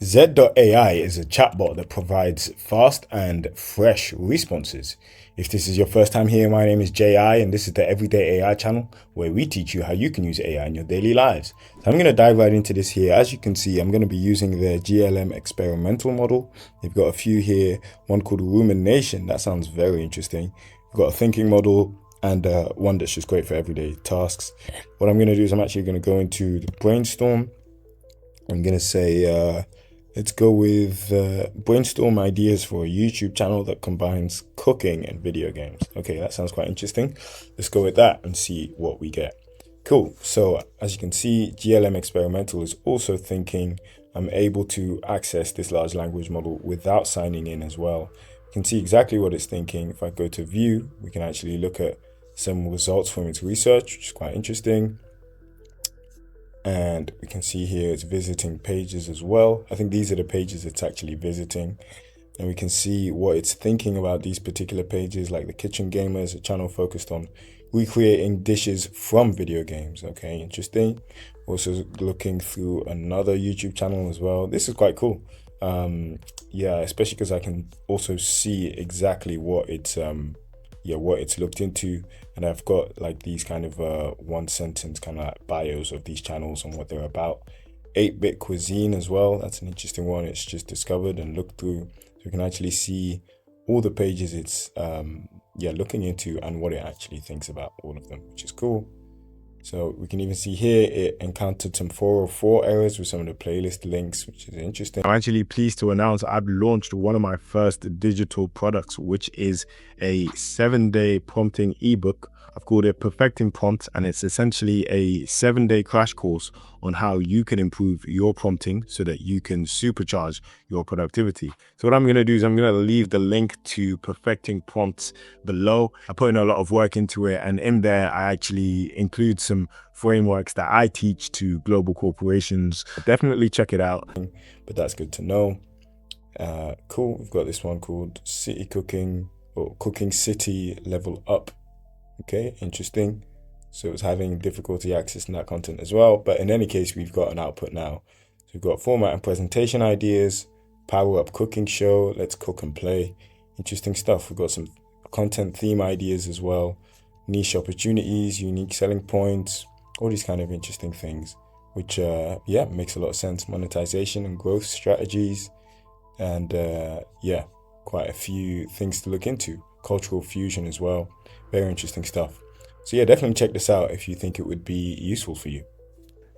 Z.AI is a chatbot that provides fast and fresh responses. If this is your first time here, my name is J.I. and this is the Everyday AI channel where we teach you how you can use AI in your daily lives. So I'm going to dive right into this here. As you can see, I'm going to be using the GLM experimental model. You've got a few here, one called Illumination. That sounds very interesting. We've got a thinking model and one that's just great for everyday tasks. What I'm going to do is I'm actually going to go into the brainstorm. I'm going to say, let's go with brainstorm ideas for a YouTube channel that combines cooking and video games. Okay, that sounds quite interesting. Let's go with that and see what we get. Cool. So as you can see, GLM experimental is also thinking I'm able to access this large language model without signing in as well. You can see exactly what it's thinking. If I go to view, we can actually look at some results from its research, which is quite interesting. And we can see here it's visiting pages as well. I think these are the pages it's actually visiting. And we can see what it's thinking about these particular pages, like the Kitchen Gamers, a channel focused on recreating dishes from video games. Okay, interesting. Also looking through another YouTube channel as well. This is quite cool. Yeah, especially because I can also see exactly what it's what it's looked into, and I've got like these kind of one sentence kind of bios of these channels and what they're about. 8-bit cuisine as well, that's an interesting one. It's just discovered and looked through, so you can actually see all the pages it's looking into and what it actually thinks about all of them, which is cool. So we can even see here it encountered some 404 errors with some of the playlist links, which is interesting. I'm actually pleased to announce I've launched one of my first digital products, which is a 7-day prompting ebook. I've called it Perfecting Prompts, and it's essentially a 7-day crash course on how you can improve your prompting so that you can supercharge your productivity. So what I'm going to do is I'm going to leave the link to Perfecting Prompts below. I put in a lot of work into it, and in there I actually include some frameworks that I teach to global corporations. Definitely check it out. But that's good to know. Cool. We've got this one called City Cooking, or Cooking City Level Up. Okay, interesting. So it's having difficulty accessing that content as well. But in any case, we've got an output now. So we've got format and presentation ideas, power up cooking show, let's cook and play. Interesting stuff. We've got some content theme ideas as well, niche opportunities, unique selling points, all these kind of interesting things, which makes a lot of sense. Monetization and growth strategies, and quite a few things to look into. Cultural fusion as well. Very interesting stuff. So yeah, definitely check this out if you think it would be useful for you.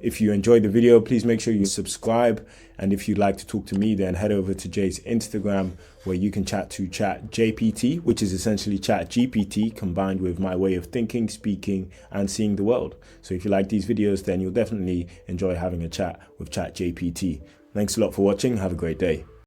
If you enjoyed the video, please make sure you subscribe. And if you'd like to talk to me, then head over to Jay's Instagram, where you can chat to ChatJPT, which is essentially ChatGPT combined with my way of thinking, speaking, and seeing the world. So if you like these videos, then you'll definitely enjoy having a chat with ChatJPT. Thanks a lot for watching. Have a great day.